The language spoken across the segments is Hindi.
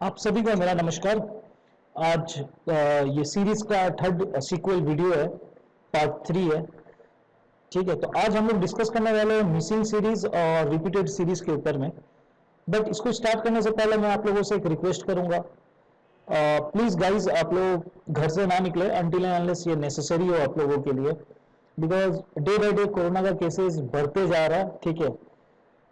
आप सभी को मेरा नमस्कार। आज ये सीरीज का थर्ड सीक्वल वीडियो है, पार्ट 3 है। ठीक है, तो आज हम लोग डिस्कस करने वाले हैं मिसिंग सीरीज और रिपीटेड सीरीज के ऊपर में। बट इसको स्टार्ट करने से पहले मैं आप लोगों से एक रिक्वेस्ट करूंगा, प्लीज गाइज आप लोग घर से ना निकले अनटिल एंड अनलेस ये नेसेसरी हो आप लोगों के लिए, because day by day corona का केसेस बढ़ते जा रहा है। ठीक है,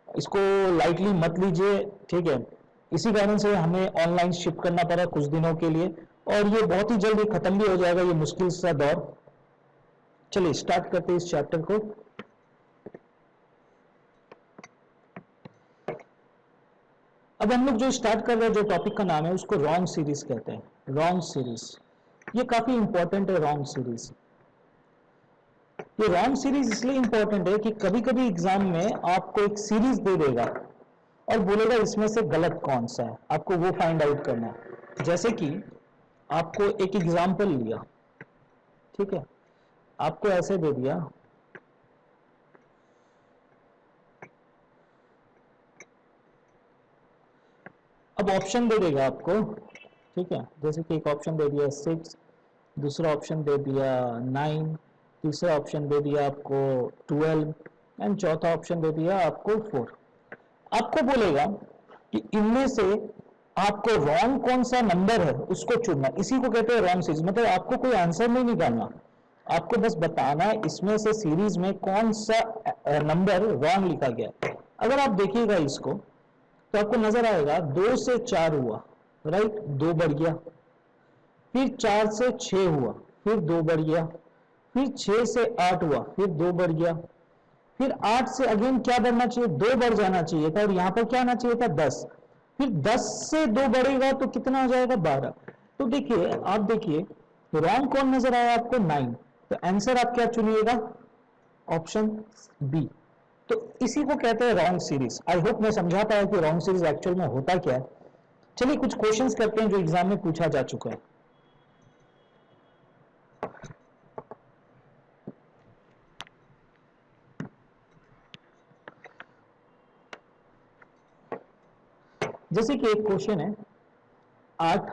इसको लाइटली मत लीजिए। ठीक है, इसी कारण से हमें ऑनलाइन शिफ्ट करना पड़ा कुछ दिनों के लिए, और ये बहुत ही जल्दी खत्म भी हो जाएगा ये मुश्किल सा दौर। चलिए स्टार्ट करते हैं इस चैप्टर को। अब हम लोग जो स्टार्ट कर रहे हैं, जो टॉपिक का नाम है उसको रॉन्ग सीरीज कहते हैं। रॉन्ग सीरीज ये काफी इंपॉर्टेंट है। रॉन्ग सीरीज, ये रॉन्ग सीरीज इसलिए इंपॉर्टेंट है कि कभी कभी एग्जाम में आपको एक सीरीज दे देगा और बोलेगा इसमें से गलत कौन सा है, आपको वो फाइंड आउट करना है। जैसे कि आपको एक एग्जाम्पल लिया, ठीक है, आपको ऐसे दे दिया, अब ऑप्शन दे देगा आपको। ठीक है, जैसे कि एक ऑप्शन दे दिया 6, दूसरा ऑप्शन दे दिया 9, तीसरा ऑप्शन दे दिया आपको 12 एंड चौथा ऑप्शन दे दिया आपको 4। आपको बोलेगा कि इनमें से आपको रॉन्ग कौन सा नंबर है उसको चुनना। इसी को कहते हैं रॉन्ग सीरीज। मतलब आपको कोई आंसर नहीं निकालना, आपको बस बताना है इसमें से सीरीज में कौन सा नंबर रॉन्ग लिखा गया। अगर आप देखिएगा इसको तो आपको नजर आएगा 2 से 4 हुआ, राइट, 2 बढ़ गया। फिर 4 से 6 हुआ, फिर 2 बढ़ गया। फिर 6 से 8 हुआ, फिर 2 बढ़ गया। फिर 8 से अगेन क्या बढ़ना चाहिए, 2 बढ़ जाना चाहिए था, और यहां पर क्या आना चाहिए था 10। फिर 10 से 2 बढ़ेगा तो कितना हो जाएगा 12। तो देखिए, आप देखिए रॉन्ग कौन नजर आया आपको 9। तो आंसर आप क्या चुनिएगा, ऑप्शन बी। तो इसी को कहते हैं रॉन्ग सीरीज। आई होप मैं समझा पाया कि रॉन्ग सीरीज एक्चुअल में होता क्या है। चलिए कुछ क्वेश्चंस करते हैं जो एग्जाम में पूछा जा चुका है। जैसे कि एक क्वेश्चन है 8,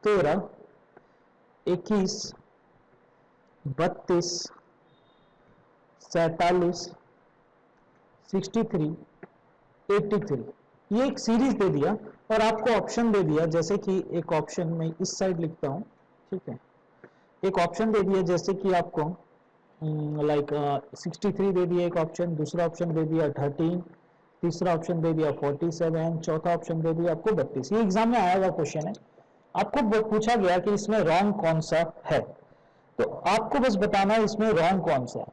13, 21, 32, 47, 63, 83। ये एक सीरीज दे दिया और आपको ऑप्शन दे दिया, जैसे कि एक ऑप्शन में इस साइड लिखता हूं। ठीक है, एक ऑप्शन दे दिया जैसे कि आपको लाइक 63 दे दिया एक ऑप्शन, दूसरा ऑप्शन दे दिया 13, तीसरा ऑप्शन दे दिया 47, चौथा ऑप्शन दे दिया आपको 32। ये एग्जाम में आया हुआ क्वेश्चन है। आपको पूछा गया कि इसमें रॉन्ग कौन सा है, तो आपको बस बताना है इसमें रॉन्ग कौन सा है।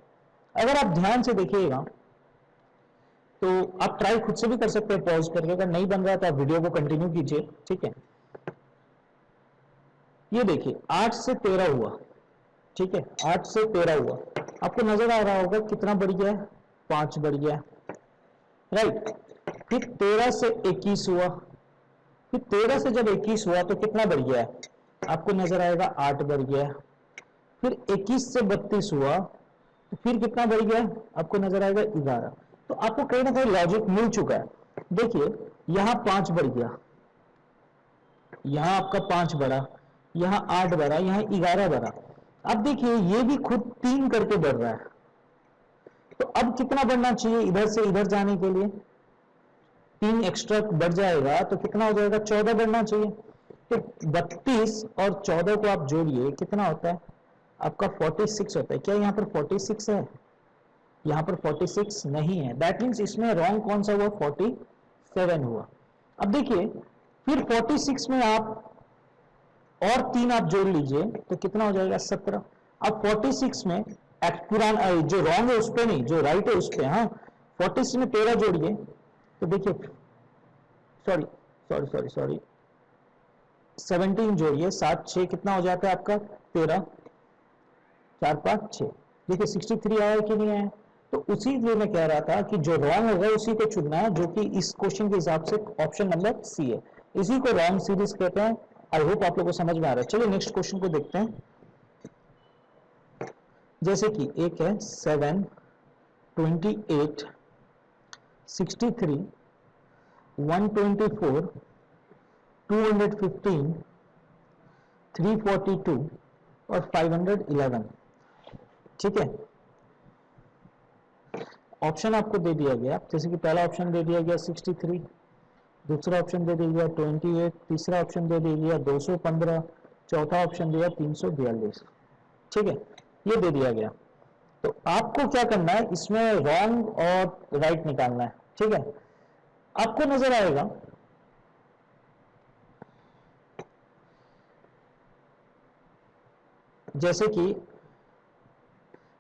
अगर आप ध्यान से देखिएगा तो आप ट्राई खुद से भी कर सकते हैं पॉज करके, अगर नहीं बन रहा तो आप वीडियो को कंटिन्यू कीजिए। ठीक है, ये देखिए 8 से 13 हुआ। ठीक है, 8 से 13 हुआ, आपको नजर आ रहा होगा कितना बढ़ गया है, 5 बढ़ गया, राइट। फिर 13 से 21 हुआ, फिर 13 से जब 21 हुआ तो कितना बढ़ गया है, आपको नजर आएगा 8 बढ़ गया। फिर 21 से 32 हुआ तो फिर कितना बढ़ गया, आपको नजर आएगा 11। तो आपको कहीं ना कहीं लॉजिक मिल चुका है। देखिए यहां 5 बढ़ गया, यहां आपका 5 बढ़ा, यहां 8 बढ़ा, यहां 11 बढ़ा। अब देखिए ये भी खुद 3 करके बढ़ रहा है, तो अब कितना बढ़ना चाहिए इधर से इधर जाने के लिए, 3 एक्स्ट्रा बढ़ जाएगा तो कितना हो जाएगा, 14 बढ़ना चाहिए। तो 32 और 14 को आप जोड़िए कितना होता है आपका 46 होता है। क्या यहाँ पर 46 है, यहाँ पर 46 नहीं है। दैट मीन्स इसमें रॉन्ग कौन सा हुआ, 47 हुआ। अब देखिए फिर 46 में आप और 3 आप जोड़ लीजिए तो कितना हो जाएगा 17। अब 46 में पुराना जो रॉन्ग है उस पर नहीं, जो राइट है उस पर, हाँ 46 में 13 जोड़िए तो देखिए, सॉरी सॉरी सॉरी सॉरी 17 जोड़िए, 7 6 कितना हो जाता है आपका 13, 4 5 6। देखिए 63 आया कि नहीं आया। तो उसी लिए मैं कह रहा था कि जो रॉन्ग होगा उसी को चुनना है, जो कि इस क्वेश्चन के हिसाब से ऑप्शन नंबर सी है। इसी को रॉन्ग सीरीज कहते हैं। आई होप आप लोगों को समझ में आ रहा है। चलिए नेक्स्ट क्वेश्चन को देखते हैं। जैसे कि एक है 7, 28, 63, 124, 215, 342 और 511। ठीक है, ऑप्शन आपको दे दिया गया, जैसे कि पहला ऑप्शन दे दिया गया 63, दूसरा ऑप्शन दे दिया गया 28, तीसरा ऑप्शन दे दिया गया 215, चौथा ऑप्शन दिया 342। ठीक है, ये दे दिया गया। तो आपको क्या करना है, इसमें रॉन्ग और राइट निकालना है। ठीक है, आपको नजर आएगा जैसे कि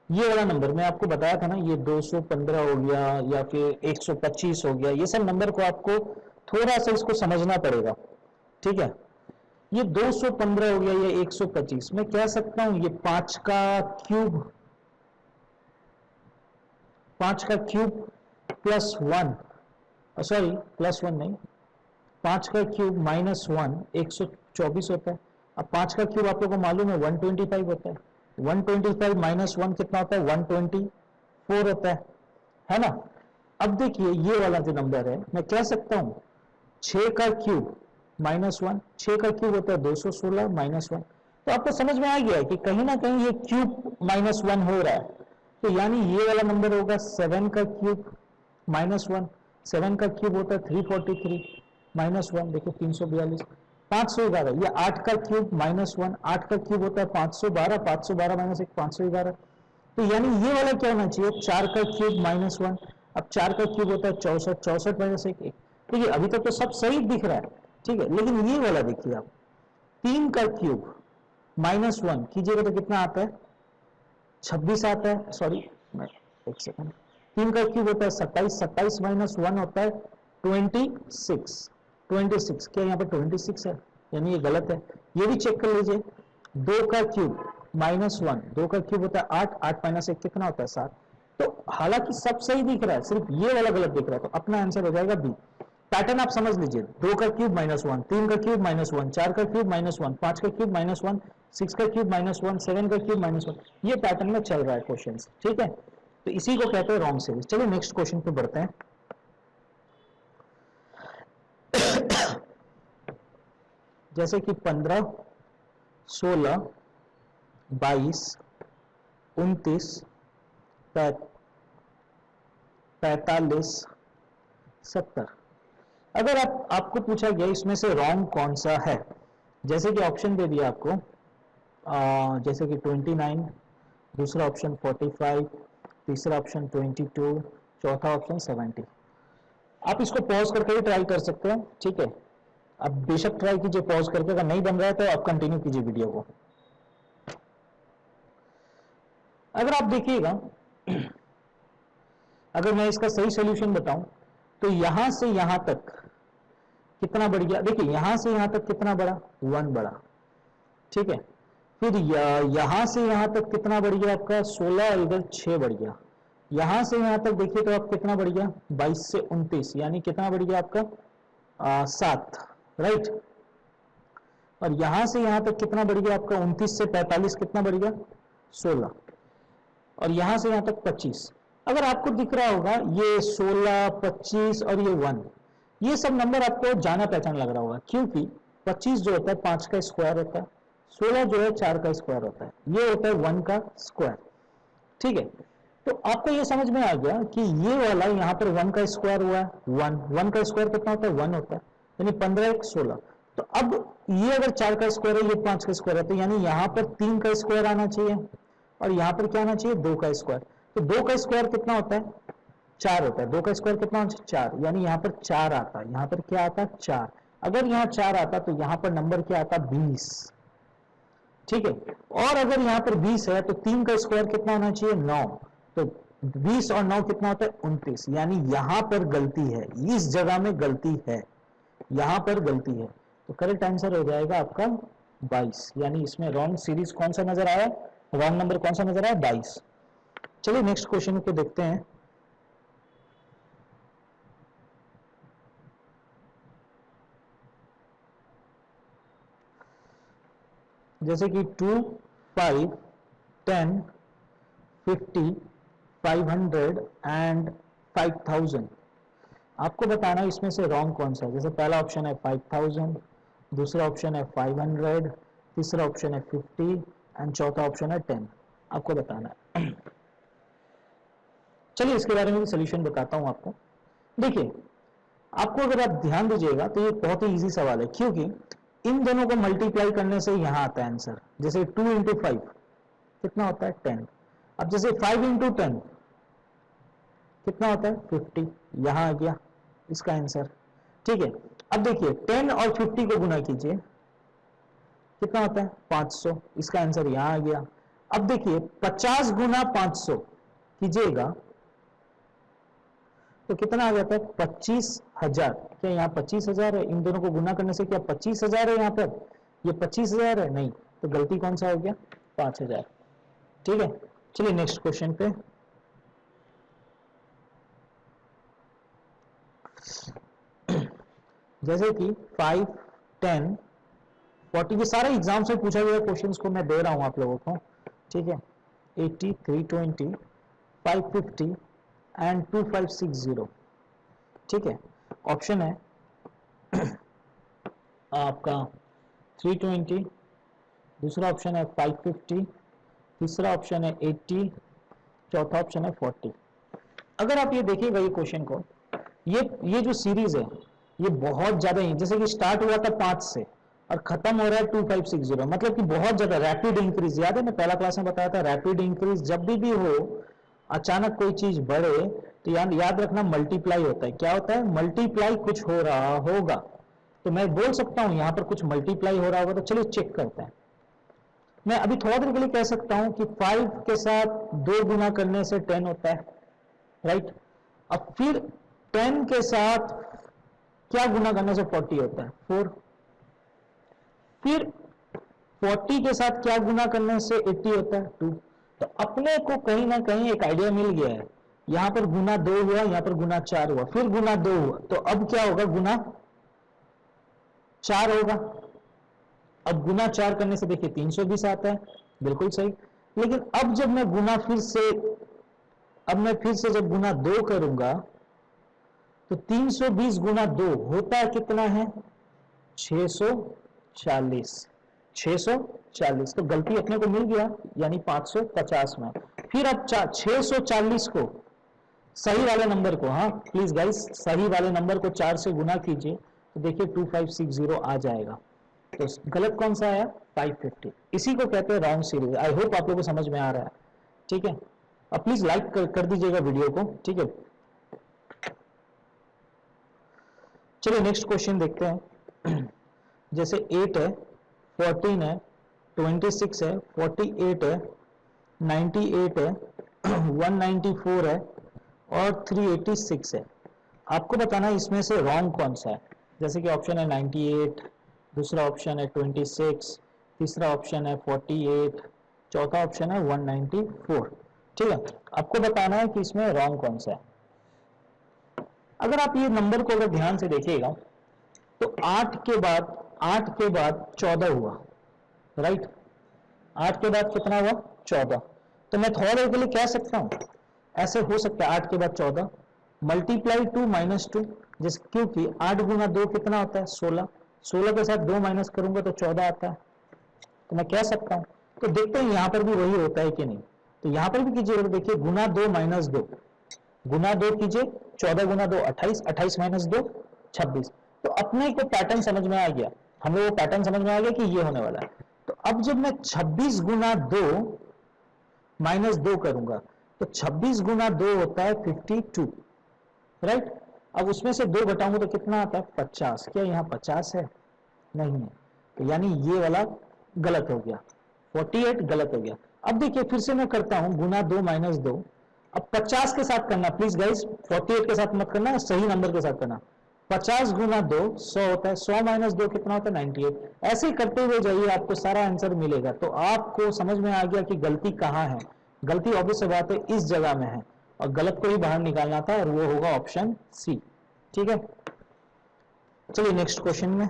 ये वाला नंबर मैं आपको बताया था ना, ये 215 हो गया या फिर 125 हो गया, ये सब नंबर को आपको थोड़ा सा इसको समझना पड़ेगा। ठीक है, ये 215 हो गया, ये 125, मैं कह सकता हूं ये 5 का क्यूब, 5 का क्यूब प्लस 1, सॉरी प्लस 1 नहीं, 5 का क्यूब माइनस 1 124 होता है। अब 5 का क्यूब आप लोगों को मालूम है 125 होता है, 125 माइनस 1 कितना होता है 124 होता है ना। अब देखिए ये वाला जो नंबर है, मैं कह सकता हूं 6 का क्यूब माइनस 1, 6 का क्यूब होता है 216 माइनस 1। तो आपको समझ में आ गया है कि कहीं ना कहीं ये क्यूब माइनस 1 हो रहा है, तो यानी ये वाला नंबर होगा 7 का क्यूब माइनस 1, 7 का क्यूब होता है 343 माइनस 1, देखो 342, 511, ये 8 का क्यूब माइनस 1, 8 का क्यूब होता है 512, 512 माइनस 1 511। तो यानी ये वाला क्या होना चाहिए 4 का क्यूब माइनस 1, अब 4 का क्यूब होता है 64, 64 माइनस 1 देखिए अभी तक तो सब सही दिख रहा है। ठीक है, लेकिन ये वाला देखिए आप, 3 का क्यूब माइनस 1 कीजिएगा तो कितना आता है 26 आता है, सॉरी एक सेकंड, 3 का क्यूब होता है 27, 27 माइनस 1 होता है 26, 26 क्या यहाँ पे 26 है, यानी ये गलत है, ये भी चेक कर लीजिए। 2 का क्यूब माइनस 1, 2 का क्यूब होता है 8, 8 माइनस 1 कितना होता है 7। तो हालांकि सब सही दिख रहा है, सिर्फ ये वाला गलत दिख रहा है, तो अपना आंसर हो जाएगा बी। पैटर्न आप समझ लीजिए, 2 का क्यूब माइनस 1, 3 का क्यूब माइनस 1, 4 का क्यूब माइनस 1, 5 का क्यूब माइनस 1, 6 का क्यूब माइनस 1, 7 का क्यूब माइनस 1, ये पैटर्न में चल रहा है क्वेश्चन। ठीक है, तो इसी को कहते हैं रॉन्ग सीरीज। चलिए नेक्स्ट क्वेश्चन पे बढ़ते हैं। जैसे कि 15, 16, 22, 29, 45, 70। अगर आपको पूछा गया इसमें से रॉन्ग कौन सा है, जैसे कि ऑप्शन दे दिया आपको, जैसे कि 29, दूसरा ऑप्शन 45, तीसरा ऑप्शन 22, चौथा ऑप्शन 70। आप इसको पॉज करके भी ट्राई कर सकते हैं। ठीक है, अब बेशक ट्राई कीजिए पॉज करके, अगर नहीं बन रहा है तो आप कंटिन्यू कीजिए वीडियो को। अगर आप देखिएगा, अगर मैं इसका सही सॉल्यूशन बताऊं तो यहां से यहां तक कितना बढ़ गया, देखिए यहां से यहां तक कितना बढ़ा 1 बढ़ा। ठीक है, फिर यहां से यहां तक कितना बढ़ गया आपका 16 और इधर 6 बढ़ गया। यहां से यहां तक देखिए तो आप कितना बढ़ गया 22 से 29, यानी कितना बढ़ गया आपका 7, राइट। और यहां से यहां तक कितना बढ़ गया आपका 29 से 45 कितना बढ़ गया 16, और यहां से यहां तक 25। अगर आपको दिख रहा होगा ये 16, 25 और ये 1, ये सब नंबर आपको जाना पहचान लग रहा होगा, क्योंकि 25 जो होता है 5 का स्क्वायर होता है, 16 जो है 4 का स्क्वायर होता है, ये होता है 1 का स्क्वायर। ठीक है, तो आपको ये समझ में आ गया कि ये वाला यहाँ पर 1 का स्क्वायर हुआ है, 1 का स्क्वायर कितना होता है 1 होता है, यानी 15 1 16। तो अब ये अगर 4 का स्क्वायर है, ये 5 का स्क्वायर है, तो यानी यहाँ पर 3 का स्क्वायर आना चाहिए और यहाँ पर क्या आना चाहिए 2 का स्क्वायर। तो 2 का स्क्वायर कितना होता है 4 होता है, 2 का स्क्वायर कितना होता है 4, यानी यहाँ पर 4 आता है, यहाँ पर क्या आता है 4। अगर यहाँ 4 आता तो यहाँ पर नंबर क्या आता 20। ठीक है, और अगर यहाँ पर 20 है तो 3 का स्क्वायर कितना होना चाहिए 9, तो 20 और 9 कितना होता है 29, यानी यहां पर गलती है, इस जगह में गलती है, यहां पर गलती है। तो करेक्ट आंसर हो जाएगा आपका 22, यानी इसमें रॉन्ग सीरीज कौन सा नजर आया, रॉन्ग नंबर कौन सा नजर आया 22। चलिए नेक्स्ट क्वेश्चन को देखते हैं। जैसे कि 2, 5, 10, 50, 500 एंड 5000। आपको बताना है इसमें से रॉन्ग कौन सा है। जैसे पहला ऑप्शन है 5000, दूसरा ऑप्शन है 500, तीसरा ऑप्शन है 50 एंड चौथा ऑप्शन है 10। आपको बताना है। चलिए इसके बारे में भी सोल्यूशन बताता हूं आपको। देखिए, आपको अगर आप ध्यान दीजिएगा तो ये बहुत ही इजी सवाल है, क्योंकि इन दोनों को मल्टीप्लाई करने से यहां आता है आंसर। जैसे 2 इंटू 5 कितना होता है 10। अब जैसे 5 इंटू 10 कितना होता है 50, यहां आ गया इसका आंसर। ठीक है, अब देखिए 10 और 50 को गुना कीजिए, कितना होता है 500, इसका आंसर यहां आ गया। अब देखिए 50 गुना 500 कीजिएगा तो कितना आ जाता है 25,000। क्या यहाँ 25,000 है? इन दोनों को गुना करने से क्या 25,000 है? यहाँ पर ये 25,000 है? नहीं, तो गलती कौन सा हो गया 5,000। ठीक है, चलिए नेक्स्ट क्वेश्चन पे। जैसे कि 5, 10, 40 के सारे एग्जाम्स में पूछा गया क्वेश्चंस को मैं दे रहा हूं आप लोगों को। ठीक है, 80, 320, 550 एंड 2560। ठीक है, ऑप्शन है आपका 320, दूसरा ऑप्शन है 550, तीसरा ऑप्शन है 80, चौथा ऑप्शन है 40। अगर आप ये देखिएगा ये क्वेश्चन को, ये जो सीरीज है ये बहुत ज्यादा है। जैसे कि स्टार्ट हुआ था 5 से और खत्म हो रहा है 2560, मतलब कि बहुत ज्यादा रैपिड इंक्रीज। याद है मैं पहला क्लास में बताया था, रैपिड इंक्रीज जब भी हो, अचानक कोई चीज बढ़े तो याद रखना मल्टीप्लाई होता है। क्या होता है? मल्टीप्लाई कुछ हो रहा होगा। तो मैं बोल सकता हूं यहां पर कुछ मल्टीप्लाई हो रहा होगा। तो चलिए चेक करते हैं। मैं अभी थोड़ा देर के लिए कह सकता हूं कि 5 के साथ 2 गुना करने से 10 होता है, राइट। अब फिर 10 के साथ क्या गुना करने से 40 होता है 4। फिर 40 के साथ क्या गुना करने से 80 होता है 2। तो अपने को कहीं ना कहीं एक आइडिया मिल गया है। यहां पर गुना 2 हुआ, यहां पर गुना 4 हुआ, फिर गुना 2 हुआ, तो अब क्या होगा गुना 4 होगा। अब गुना 4 करने से देखिए 320 आता है, बिल्कुल सही। लेकिन अब जब मैं गुना फिर से जब गुना 2 करूंगा तो 320 गुना 2 होता है कितना है 640। 640, तो गलती अपने को मिल गया, यानी 550 में। फिर अब 640 को सही वाले नंबर को, हाँ प्लीज गाइस, सही वाले नंबर को 4 से गुना कीजिए तो देखिए 2560 आ जाएगा। तो गलत कौन सा आया 550। इसी को कहते हैं रॉन्ग सीरीज। आई होप आप लोगों को समझ में आ रहा है। ठीक है, अब प्लीज लाइक कर दीजिएगा वीडियो को। ठीक है, चलिए नेक्स्ट क्वेश्चन देखते हैं। जैसे 8 है, 14 है, 26 है, 48 है, 98 है, 194 है और 386 है। आपको बताना है इसमें से रॉन्ग कौन सा है। जैसे कि ऑप्शन है 98, दूसरा ऑप्शन है 26, तीसरा ऑप्शन है 48, चौथा ऑप्शन है 194। ठीक है, आपको बताना है कि इसमें रॉन्ग कौन सा है। अगर आप ये नंबर को अगर ध्यान से देखिएगा तो 8 के बाद 14 हुआ, राइट। 8 के बाद कितना हुआ 14। तो मैं थोड़ा देर के लिए कह सकता हूं ऐसे हो सकता है 8 के बाद 14 मल्टीप्लाई 2 माइनस 2, जिस क्योंकि 8 गुना 2 कितना होता है 16। 16 के साथ 2 माइनस करूंगा तो 14 आता है। तो मैं कह सकता हूं, तो देखते हैं यहां पर भी वही होता है कि नहीं। तो यहां पर भी कीजिएगा तो देखिए गुना 2 माइनस 2, गुना 2 कीजिए, 14 गुना 2 28, 28 माइनस 2 26। तो अपने को पैटर्न समझ में आ गया, हम लोग को पैटर्न समझ में आ गया कि ये होने वाला है। तो अब जब मैं 26 गुना 2 माइनस 2 करूंगा तो 26 गुना 2 होता है 52, राइट। अब उसमें से 2 घटाऊंगा तो कितना आता है 50। क्या यहाँ 50 है? नहीं है, तो यानी ये वाला गलत हो गया, 48 गलत हो गया। अब देखिए फिर से मैं करता हूं गुना 2 माइनस 2। अब 50 के साथ करना प्लीज गाइस, 48 के साथ मत करना, सही नंबर के साथ करना। 50 गुना 2 100 होता है, 100 माइनस 2 कितना होता है 98। ऐसे ही करते हुए जाइए, आपको सारा आंसर मिलेगा। तो आपको समझ में आ गया कि गलती कहां है। गलती ऑब्वियस बात है इस जगह में है, और गलत को ही बाहर निकालना था, और वो होगा ऑप्शन सी। ठीक है, चलिए नेक्स्ट क्वेश्चन में।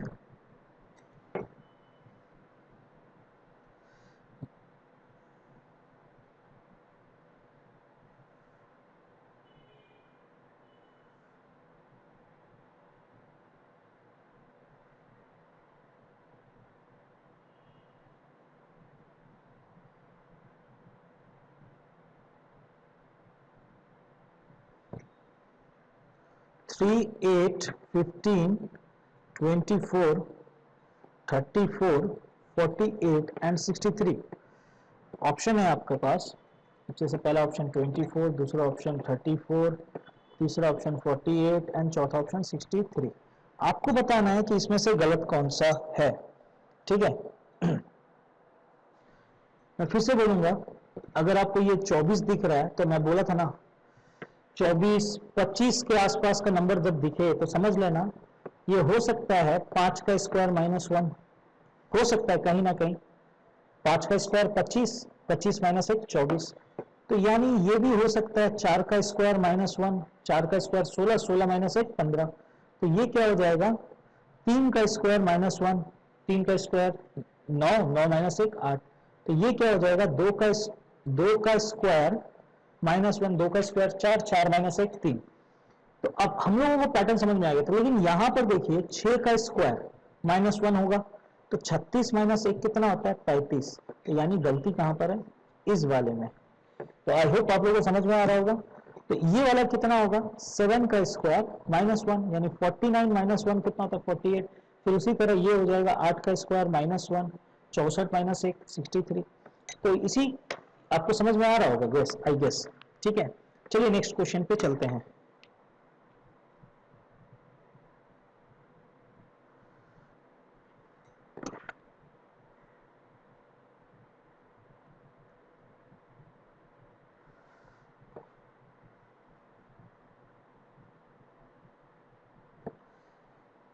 3, 8, 15, 24, 34, 48 एंड 63 ऑप्शन है आपके पास। जैसे पहला ऑप्शन 24, दूसरा ऑप्शन 34, तीसरा ऑप्शन 48 एंड चौथा ऑप्शन 63। आपको बताना है कि इसमें से गलत कौन सा है। ठीक है, मैं फिर से बोलूंगा, अगर आपको ये 24 दिख रहा है तो मैं बोला था ना 24, 25 के आसपास का नंबर जब दिखे तो समझ लेना ये हो सकता है 5 का स्क्वायर -1, हो सकता है कहीं ना कहीं 5 का स्क्वायर 25, 25 माइनस 1 24, तो यानी ये भी हो सकता है 4 का स्क्वायर -1, 4 का स्क्वायर 16, 16 माइनस 1 15, तो ये क्या हो जाएगा 3 का स्क्वायर -1, 3 का स्क्वायर 9, 9 माइनस 1 8, तो ये क्या हो जाएगा 2 का स्क्वायर -1, 2 का स्क्वायर 4, 4 माइनस 1 3। तो अब हम लोगों को पैटर्न समझ में आ गया था, लेकिन यहां पर देखिए 6 का स्क्वायर -1 होगा तो 36 माइनस 1 कितना होता है 35, तो यानी गलती कहां पर है इस वाले में। तो आई होप आप लोगों को समझ में आ रहा होगा। तो ये वाला कितना होगा 7 का स्क्वायर -1 यानी 49 -1 कितना होता है 48, फिर उसी तरह ये हो जाएगा 8 का स्क्वायर -1 64 माइनस 1 63। तो इसी आपको समझ में आ रहा होगा गेस, आई गेस। ठीक है, चलिए नेक्स्ट क्वेश्चन पे चलते हैं।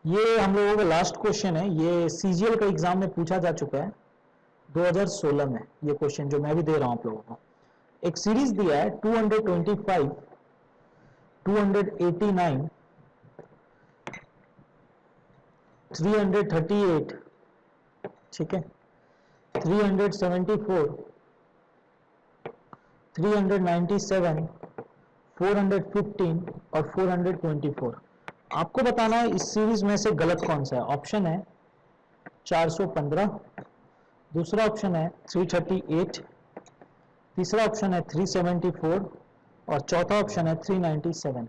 ये हम लोगों का लास्ट क्वेश्चन है, ये सीजीएल का एग्जाम में पूछा जा चुका है 2016 में। ये क्वेश्चन जो मैं भी दे रहा हूं आप लोगों को, एक सीरीज दिया है 225, 289, 338, ठीक है, 374, 397, 415 और 424। आपको बताना है इस सीरीज में से गलत कौन सा है। ऑप्शन है 415, दूसरा ऑप्शन है 338, तीसरा ऑप्शन है 374 और चौथा ऑप्शन है 397।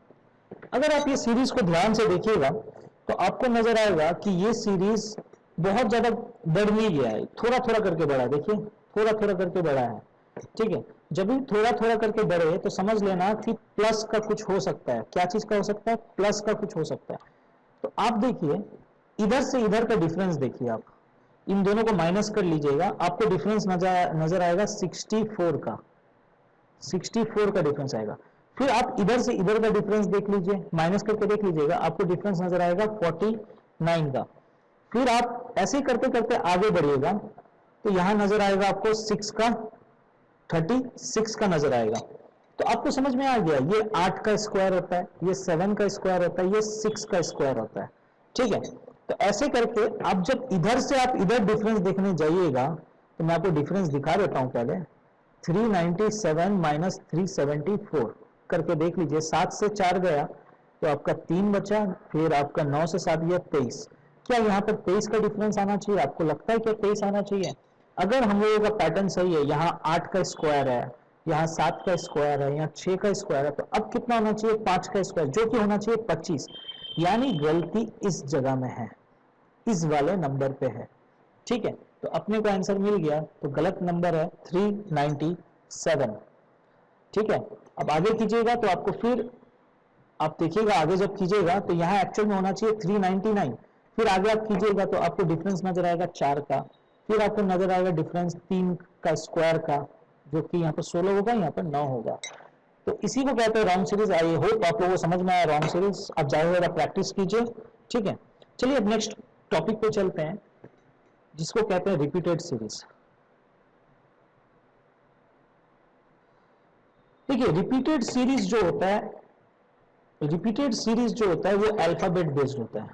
अगर आप ये सीरीज को ध्यान से देखिएगा तो आपको नजर आएगा कि ये सीरीज बहुत ज्यादा बढ़ नहीं गया है, थोड़ा थोड़ा करके बढ़ा है। देखिए थोड़ा थोड़ा करके बढ़ा है, ठीक है। जब भी थोड़ा थोड़ा करके बढ़े तो समझ लेना कि प्लस का कुछ हो सकता है। क्या चीज का हो सकता है, प्लस का कुछ हो सकता है। तो आप देखिए इधर से इधर का डिफरेंस देखिए, आप इन दोनों को माइनस कर लीजिएगा, आपको डिफरेंस नजर आएगा 64 का, 64 का डिफरेंस आएगा। फिर आप इधर से इधर का डिफरेंस देख लीजिए, माइनस करके देख लीजिएगा, आपको डिफरेंस नजर आएगा 49 का। फिर आप ऐसे करते करते आगे बढ़िएगा तो यहां नजर आएगा आपको 6 का, 36 का नजर आएगा। तो आपको समझ में आ गया ये 8 का स्क्वायर होता है, ये 7 का स्क्वायर होता है, ये 6 का स्क्वायर होता है, ठीक है। तो ऐसे करके आप जब इधर से आप इधर डिफरेंस देखने जाइएगा तो मैं आपको डिफरेंस दिखा देता हूं पहले। 397 माइनस 374 करके देख लीजिए, 7 से 4 गया तो आपका 3 बचा, फिर आपका 9 से 7 गया 23। क्या यहाँ पर 23 का डिफरेंस आना चाहिए? आपको लगता है क्या 23 आना चाहिए? अगर हम लोगों का पैटर्न सही है, यहाँ 8 का स्क्वायर है, यहाँ 7 का स्क्वायर है, यहाँ 6 का स्क्वायर है, तो अब कितना होना चाहिए 5 का स्क्वायर, जो कि होना चाहिए 25। यानी गलती इस जगह में है, इस वाले नंबर पे है, ठीक है। तो अपने को आंसर मिल गया, तो गलत नंबर है 397, ठीक है। अब आगे कीजिएगा तो आपको फिर आप देखिएगा, आगे जब कीजिएगा तो यहाँ एक्चुअल में होना चाहिए 399। फिर आगे आप कीजिएगा तो आपको डिफरेंस नजर आएगा 4 का, फिर आपको नजर आएगा डिफरेंस 3 का स्क्वायर का, जो कि यहाँ पर 16 होगा, यहाँ पर 9 होगा। तो इसी को कहते हैं रॉन्ग सीरीज। आई होप आप लोगों को समझ में आया रॉन्ग सीरीज। आप ज्यादा ज्यादा प्रैक्टिस कीजिए, ठीक है। चलिए अब नेक्स्ट टॉपिक पे चलते हैं, जिसको कहते हैं रिपीटेड सीरीज। देखिए रिपीटेड सीरीज जो होता है, रिपीटेड सीरीज जो होता है वो अल्फाबेट बेस्ड होता है,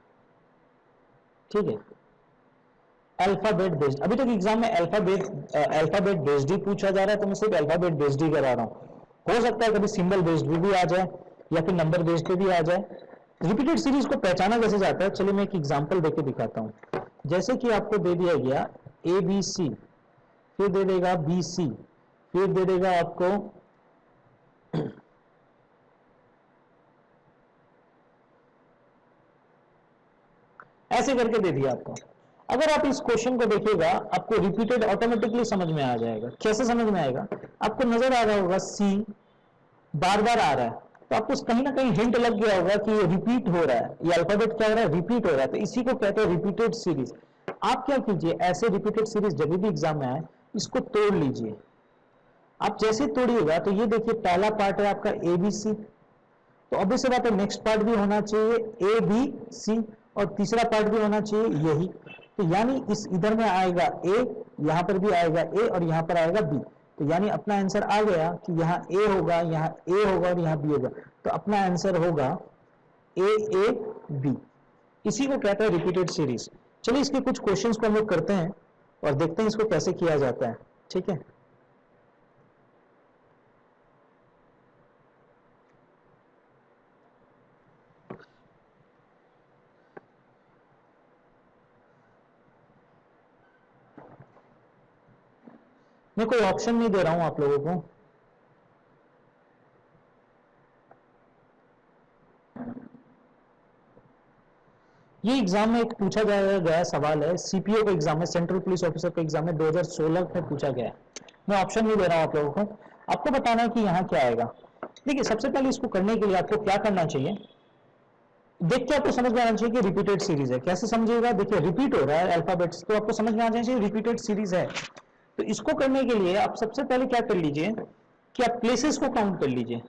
ठीक है। अल्फाबेट बेस्ड, अभी तक एग्जाम में अल्फाबेट बेस्ड ही पूछा जा रहा है, तो मैं सिर्फ अल्फाबेट बेस्ड ही करा रहा हूं। हो सकता है कभी सिंबल बेस्ड भी आ जाए या फिर नंबर बेस्ड भी आ जाए। रिपीटेड सीरीज को पहचाना कैसे जाता है, चलिए मैं एक एग्जांपल देके दिखाता हूं। जैसे कि आपको दे दिया गया ABC, फिर दे देगा BC, फिर दे देगा आपको ऐसे करके दे दिया आपको। अगर आप इस क्वेश्चन को देखिएगा आपको रिपीटेड ऑटोमेटिकली समझ में आ जाएगा। कैसे समझ में आएगा? आपको नजर आ रहा होगा सी बार बार आ रहा है, तो आपको कहीं ना कहीं हिंट लग गया होगा कि ये रिपीट हो रहा है, ये अल्फाबेट क्या हो रहा है, रिपीट हो रहा है, तो इसी को कहते हैं रिपीटेड सीरीज। आप क्या कीजिए, ऐसे रिपीटेड सीरीज जब भी एग्जाम में आए इसको तोड़ लीजिए। आप जैसे तोड़िएगा तो ये देखिए पहला पार्ट है आपका ए बी सी, तो ऑब्वियस बात है नेक्स्ट पार्ट भी होना चाहिए ए बी सी, और तीसरा पार्ट भी होना चाहिए यही। तो यानी इस इधर में आएगा ए, यहां पर भी आएगा ए, और यहां पर आएगा बी। तो यानी अपना आंसर आ गया कि यहाँ ए होगा, यहाँ ए होगा और यहाँ बी होगा। तो अपना आंसर होगा ए बी। इसी को कहते हैं रिपीटेड सीरीज। चलिए इसके कुछ क्वेश्चंस को हम लोग करते हैं और देखते हैं इसको कैसे किया जाता है। ठीक है, मैं कोई ऑप्शन नहीं दे रहा हूं आप लोगों को। ये एग्जाम में एक पूछा गया सवाल है, सीपीओ का एग्जाम है, सेंट्रल पुलिस ऑफिसर का एग्जाम है, 2016 में पूछा गया है। मैं ऑप्शन नहीं दे रहा हूं आप लोगों को, आपको बताना है कि यहाँ क्या आएगा। देखिए सबसे पहले इसको करने के लिए आपको क्या करना चाहिए, देख के आपको समझ में आना चाहिए कि रिपीटेड सीरीज है। कैसे समझिएगा, देखिए रिपीट हो रहा है अल्फाबेट्स, तो आपको समझ में आना चाहिए रिपीटेड सीरीज है। तो इसको करने के लिए आप सबसे पहले क्या कर लीजिए कि आप प्लेसेस को काउंट कर लीजिए।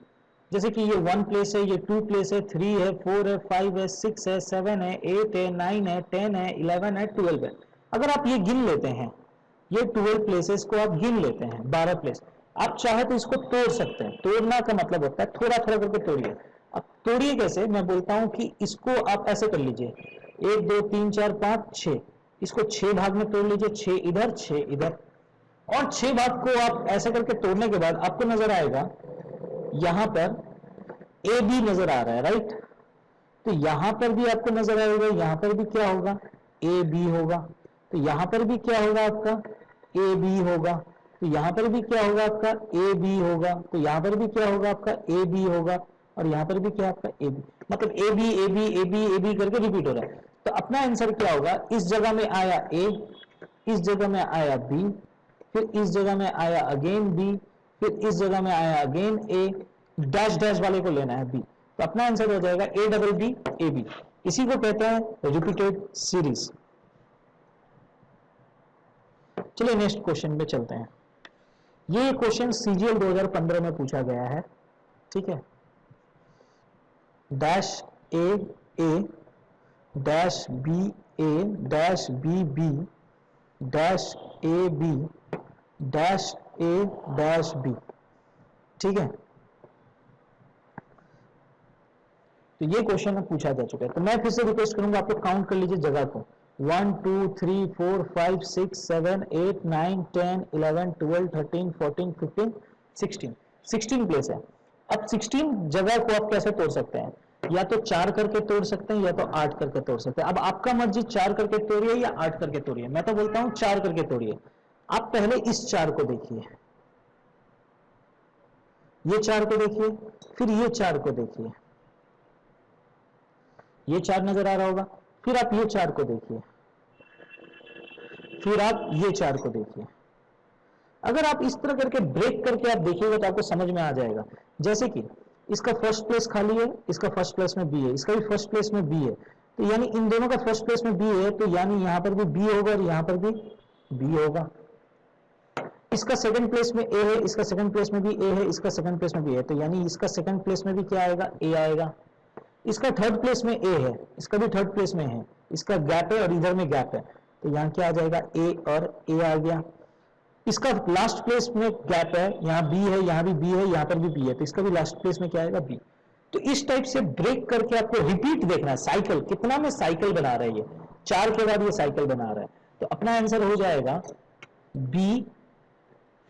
जैसे कि ये 1 प्लेस है, ये 2 प्लेस है, 3 है, 4 है, 5 है, 6 है, 7 है, 8 है, 9 है, 10 है, 11 है, 12 है। अगर आप ये गिन लेते हैं, ये 12 प्लेसेस को आप गिन लेते हैं, 12 प्लेस, आप चाहे तो इसको तोड़ सकते हैं। तोड़ना का मतलब होता है थोड़ा थोड़ा करके तोड़िए। अब तोड़िए कैसे, मैं बोलता हूं कि इसको आप ऐसे कर लीजिए, 1 2 3 4 5 6, इसको 6 भाग में तोड़ लीजिए, 6 इधर 6 इधर, और 6 भाग को आप ऐसे करके तोड़ने के बाद आपको नजर आएगा यहां पर ए बी नजर आ रहा है, राइट। तो यहां पर भी आपको नजर आएगा, यहां पर भी क्या होगा, ए बी होगा। तो यहां पर भी क्या होगा आपका, ए बी होगा। तो यहां पर भी क्या होगा आपका, ए बी होगा। तो यहां पर भी क्या होगा आपका, ए बी होगा। और यहां पर भी क्या आपका ए बी, मतलब A B A B A B A B करके रिपीट हो रहा है। तो अपना आंसर क्या होगा, इस जगह में आया ए, इस जगह में आया बी, फिर इस जगह में आया अगेन बी, फिर इस जगह में आया अगेन ए, डैश डैश वाले को लेना है बी। तो अपना आंसर हो जाएगा A double B A B. इसी को कहते हैं रिपीटेड सीरीज। चलिए नेक्स्ट क्वेश्चन में चलते हैं। ये क्वेश्चन सीजीएल 2015 में पूछा गया है, ठीक है। Dash A dash B A dash B B dash A B dash A dash B, ठीक है। तो ये क्वेश्चन पूछा जा चुका है। तो मैं फिर से रिक्वेस्ट करूंगा आपको काउंट कर लीजिए जगह को, 1 2 3 4 5 6 7 8 9 10 11 12 13 14 15 16, 16 प्लेस है। अब 16 जगह को आप कैसे तोड़ सकते हैं, या तो 4 करके तोड़ सकते हैं या तो 8 करके तोड़ सकते हैं। अब आपका मर्जी 4 करके तोड़िए या 8 करके तोड़िए, मैं तो बोलता हूं 4 करके तोड़िए। आप पहले इस 4 को देखिए, ये 4 को देखिए, फिर ये 4 को देखिए, ये 4 नजर आ रहा होगा, फिर आप ये 4 को देखिए, फिर आप ये 4 को देखिए। अगर आप इस तरह करके ब्रेक करके आप देखिएगा तो आपको समझ में आ जाएगा। जैसे कि इसका फर्स्ट प्लेस खाली है, इसका फर्स्ट प्लेस में बी है, इसका भी फर्स्ट प्लेस में बी है, तो यानी इन दोनों का फर्स्ट प्लेस में बी है, तो यानी यहां पर भी बी होगा और यहां पर भी बी होगा। इसका सेकंड प्लेस में ए है, इसका सेकंड प्लेस में भी ए है, इसका सेकंड प्लेस में बी है, तो यानी इसका सेकंड प्लेस में भी क्या आएगा, ए आएगा। इसका थर्ड प्लेस में ए है, इसका भी थर्ड प्लेस में है, इसका गैप है और इधर में गैप है, तो यहां क्या आ जाएगा, ए और ए आ गया। इसका लास्ट प्लेस में गैप है, यहां बी है, यहां भी बी है, यहां पर भी बी है, तो इसका भी लास्ट प्लेस में क्या आएगा, बी। तो इस टाइप से ब्रेक करके आपको रिपीट देखना है, साइकिल कितना में साइकिल बना रहा है, ये 4 के बाद ये साइकिल बना रहा है। तो अपना आंसर हो जाएगा बी,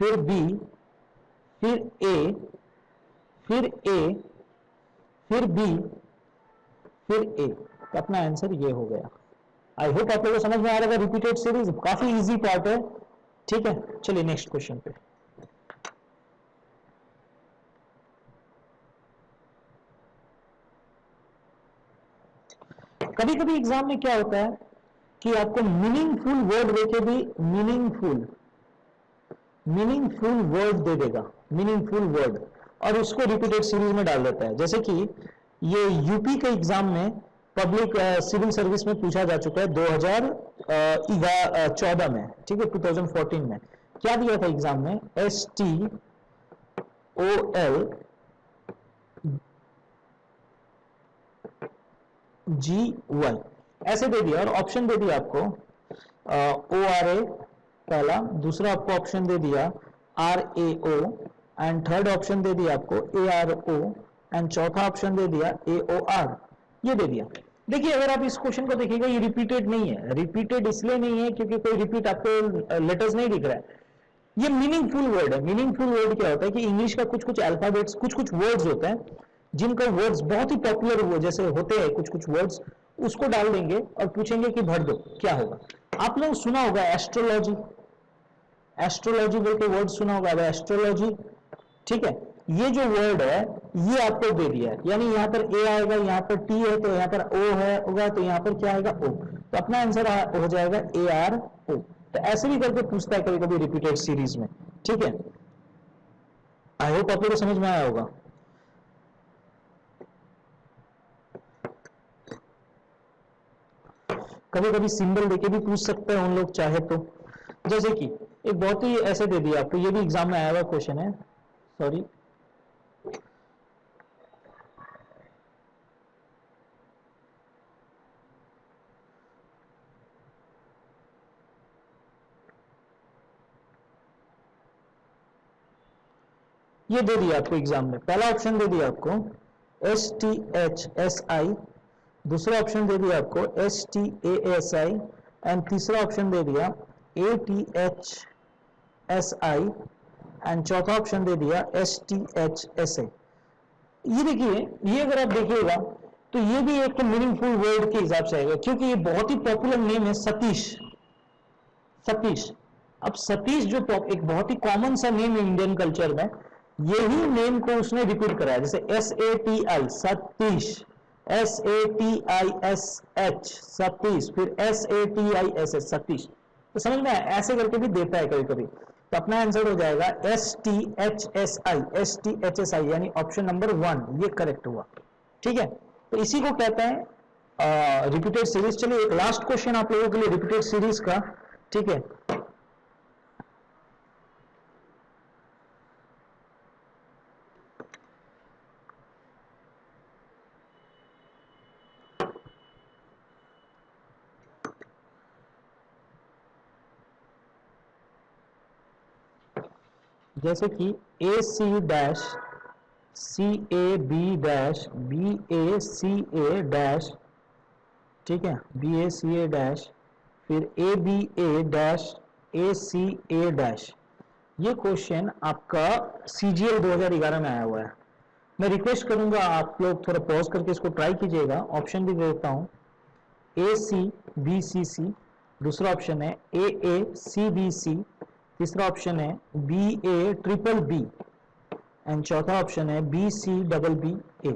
फिर बी, फिर ए, फिर ए, फिर बी, फिर ए। तो अपना आंसर ये हो गया। आई होप आप लोगों को समझ में आ रहा है रिपीटेड सीरीज काफी इजी पार्ट है, ठीक है। चलिए नेक्स्ट क्वेश्चन पे। कभी कभी एग्जाम में क्या होता है कि आपको मीनिंगफुल वर्ड देके भी मीनिंगफुल वर्ड दे देगा, मीनिंगफुल वर्ड, और उसको रिपीटेड सीरीज में डाल देता है। जैसे कि ये यूपी के एग्जाम में पब्लिक सिविल सर्विस में पूछा जा चुका है 2014 में, ठीक है, 2014 में क्या दिया था एग्जाम में, STOLGY ऐसे दे दिया, और ऑप्शन दे दिया आपको ORA पहला, दूसरा आपको ऑप्शन दे दिया RAO, एंड थर्ड ऑप्शन दे दिया आपको ARO, एंड चौथा ऑप्शन दे दिया AOR, ये दे दिया। देखिए अगर आप इस क्वेश्चन को देखिएगा, ये रिपीटेड नहीं है, रिपीटेड इसलिए नहीं है क्योंकि कोई रिपीट आपको लेटर्स नहीं दिख रहा है, ये मीनिंगफुल वर्ड है। मीनिंगफुल वर्ड क्या होता है कि इंग्लिश का कुछ कुछ अल्फाबेट्स, कुछ कुछ वर्ड्स होते हैं जिनका वर्ड्स बहुत ही पॉपुलर हुए, जैसे होते हैं कुछ कुछ वर्ड्स, उसको डाल देंगे और पूछेंगे कि भर दो, क्या होगा। आप लोग सुना होगा एस्ट्रोलॉजी, एस्ट्रोलॉजी बोल के वर्ड सुना होगा, एस्ट्रोलॉजी, ठीक है, ये जो वर्ड है ये आपको दे दिया है, यानी यहाँ पर ए आएगा, यहाँ पर टी है, तो यहाँ पर ओ है होगा, तो यहाँ पर क्या आएगा, ओ, तो अपना आंसर हो जाएगा ARO। तो ऐसे भी करके पूछता है कभी कभी रिपीटेड सीरीज में, ठीक है। आई होप आप लोगों को समझ में आया होगा। कभी कभी सिंबल देके भी पूछ सकते हैं उन लोग चाहे तो, जैसे कि एक बहुत ही ऐसे दे दिया आपको, ये भी एग्जाम में आया हुआ क्वेश्चन है, सॉरी, ये दे दिया आपको एग्जाम में, पहला ऑप्शन दे दिया आपको STHSI, दूसरा ऑप्शन दे दिया आपको STASI, एंड तीसरा ऑप्शन दे दिया ATHSI, एंड चौथा ऑप्शन दे दिया STHSA। ये देखिए, ये अगर आप देखिएगा तो ये भी एक मीनिंगफुल वर्ड के हिसाब से आएगा, क्योंकि ये बहुत ही पॉपुलर नेम है सतीश। सतीश, अब सतीश जो एक बहुत ही कॉमन सा नेम है इंडियन कल्चर में, यही नेम को उसने रिपीट कराया, जैसे SATI सतीश, SATISH सतीश, फिर SATISS सतीश, तो समझ में ऐसे करके भी देता है कभी कभी। तो अपना आंसर हो जाएगा STHSI, यानी ऑप्शन नंबर 1 ये करेक्ट हुआ, ठीक है। तो इसी को कहते हैं रिपीटेड सीरीज। चलिए एक लास्ट क्वेश्चन आप लोगों के लिए रिपीटेड सीरीज का, ठीक है। जैसे कि AC dash CAB dash BACA dash, ठीक है, BACA डैश, फिर ABA डैश ACA डैश, ये क्वेश्चन आपका CGL 2011 में आया हुआ है। मैं रिक्वेस्ट करूंगा आप लोग थोड़ा पॉज करके इसको ट्राई कीजिएगा। ऑप्शन भी देता हूं, ACBCC, दूसरा ऑप्शन है AACBC, तीसरा ऑप्शन है BABB, एंड चौथा ऑप्शन है BCBBA।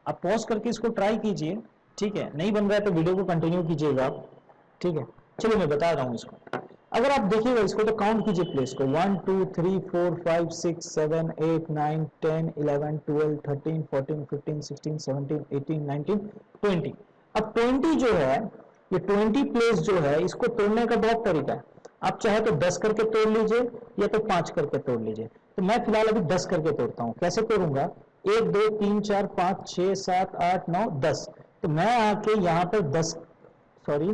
आप पॉज करके इसको ट्राई कीजिए, ठीक है। नहीं बन रहा है तो वीडियो को कंटिन्यू कीजिएगा आप, ठीक है। चलिए मैं बता रहा हूं इसको, अगर आप देखिएगा इसको तो काउंट कीजिए प्लेस को, 1 2 3 4 5 6 7 8 9 10 11 12 13 14 15 16 17 18 19 20। अब 20 जो है, ये 20 प्लेस जो है, इसको तोड़ने का बहुत तरीका है। आप चाहे तो 10 करके तोड़ लीजिए या तो 5 करके तोड़ लीजिए। तो मैं फिलहाल अभी 10 करके तोड़ता हूं। कैसे तोड़ूंगा, 1 2 3 4 5 6 7 8 9 10। तो मैं आके यहाँ पर 10, सॉरी,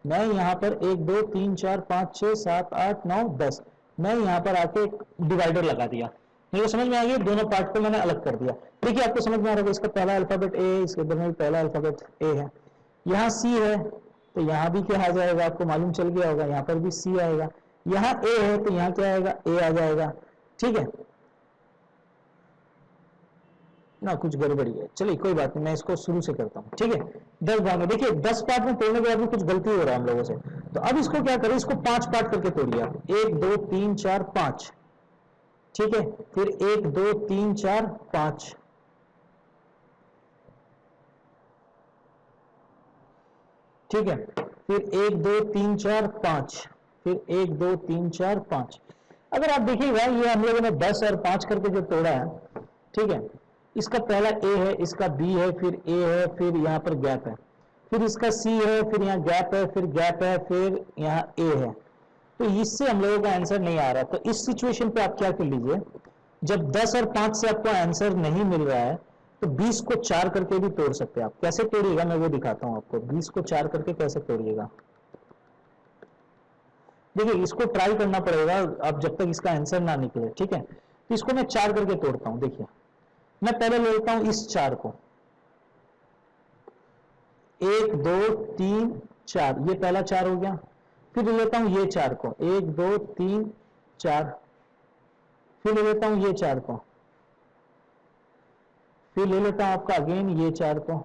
मैं यहाँ पर 1 2 3 4 5 6 7 8 9 10, मैं यहाँ पर आके एक डिवाइडर लगा दिया। मेरे को समझ में आ गया, दोनों पार्ट को मैंने अलग कर दिया। देखिए आपको समझ में आ रहा है, इसका पहला अल्फाबेट ए, इसके इधर में पहला अल्फाबेट ए है, यहाँ सी है तो यहाँ भी क्या आ जाएगा, आपको मालूम चल गया होगा, यहाँ पर भी सी आएगा। यहाँ ए है तो यहाँ क्या आएगा, ए आ जाएगा, ठीक है ना। कुछ गड़बड़ी है, चलिए कोई बात नहीं, मैं इसको शुरू से करता हूँ, ठीक है। 10 भाग में, देखिए 10 पार्ट में तोड़ने के बाद भी कुछ गलती हो रहा है हम लोगों से, तो अब इसको क्या करें, इसको 5 पार्ट करके तोड़िए आप, 1 2 3 4 5, ठीक है, फिर 1 2 3 4 5, ठीक है, फिर 1 2 3 4 5, फिर 1 2 3 4 5। अगर आप देखिएगा ये हम लोगों ने 10 और 5 करके जो तोड़ा है, ठीक है, इसका पहला ए है, इसका बी है, फिर ए है, फिर यहाँ पर गैप है, फिर इसका सी है, फिर यहाँ गैप है, फिर गैप है, फिर यहाँ ए है। तो इससे हम लोगों का आंसर नहीं आ रहा। तो इस सिचुएशन पे आप क्या कर लीजिए, जब 10 और 5 से आपको आंसर नहीं मिल रहा है तो 20 को 4 करके भी तोड़ सकते हैं आप। कैसे तोड़िएगा मैं वो दिखाता हूं आपको। 20 को 4 करके कैसे तोड़िएगा, देखिए इसको ट्राई करना पड़ेगा अब जब तक इसका आंसर ना निकले, ठीक है। तो इसको मैं 4 करके तोड़ता हूं। देखिए मैं पहले लेता हूं इस 4 को, 1 2 3 4, ये पहला 4 हो गया। फिर लेता हूं ये 4 को, 1 2 3 4, फिर ले लेता हूं ये 4 को, फिर ले लेता हूं आपका अगेन ये 4 को,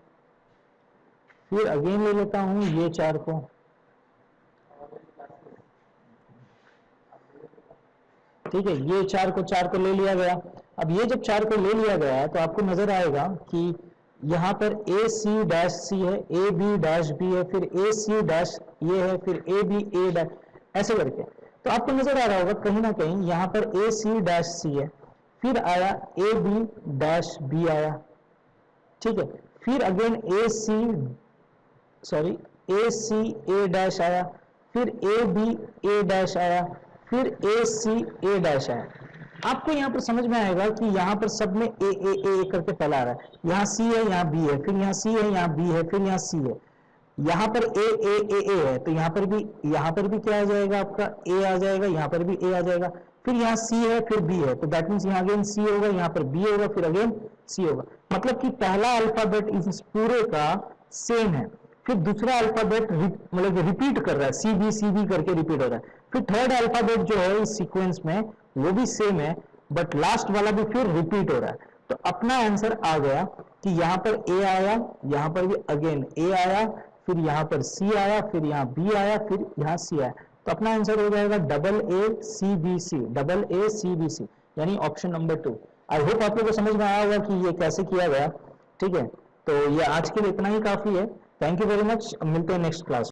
फिर अगेन ले लेता हूं ये 4 को, ठीक है। ये 4 को ले लिया गया। अब ये जब 4 को ले लिया गया है तो आपको नजर आएगा कि यहां पर ए सी डैश सी है, ए बी डैश बी है, फिर ए सी डैश ये है, फिर ए बी ए डैश, ऐसे करके। तो आपको नजर आ रहा होगा कहीं ना कहीं यहां पर ए सी डैश सी है, फिर आया ए बी डैश बी आया, ठीक है। फिर अगेन ए सी ए डैश आया, फिर ए बी ए डैश आया, फिर ए सी ए डैश आया। आपको यहां पर समझ में आएगा कि यहां पर सब में ए करके पहला आ रहा है। यहां सी है, यहां बी है, फिर यहां सी है, यहां बी है, फिर यहां सी है, यहां पर ए है। तो यहां पर भी क्या आ जाएगा आपका, ए आ जाएगा, यहां पर भी ए आ जाएगा, फिर यहां सी है, फिर बी है। तो दैट मींस यहां अगेन सी होगा, यहां पर बी होगा, फिर अगेन सी होगा। मतलब कि पहला अल्फाबेट इस पूरे का सेम है, फिर दूसरा अल्फाबेट मतलब रिपीट कर रहा है, सी बी करके रिपीट हो रहा है। फिर थर्ड अल्फाबेट जो है इस सीक्वेंस में वो भी सेम है, बट लास्ट वाला भी फिर रिपीट हो रहा है। तो अपना आंसर आ गया कि यहां पर ए आया, यहां पर भी अगेन ए आया, फिर यहां पर सी आया, फिर यहां बी आया, फिर यहां सी आया। तो अपना आंसर हो जाएगा double A C B C, यानी ऑप्शन नंबर 2। आई होप आप लोगों को समझ में आया होगा कि ये कैसे किया गया, ठीक है। तो ये आज के लिए इतना ही काफी है। थैंक यू वेरी मच, मिलते हैं नेक्स्ट क्लास।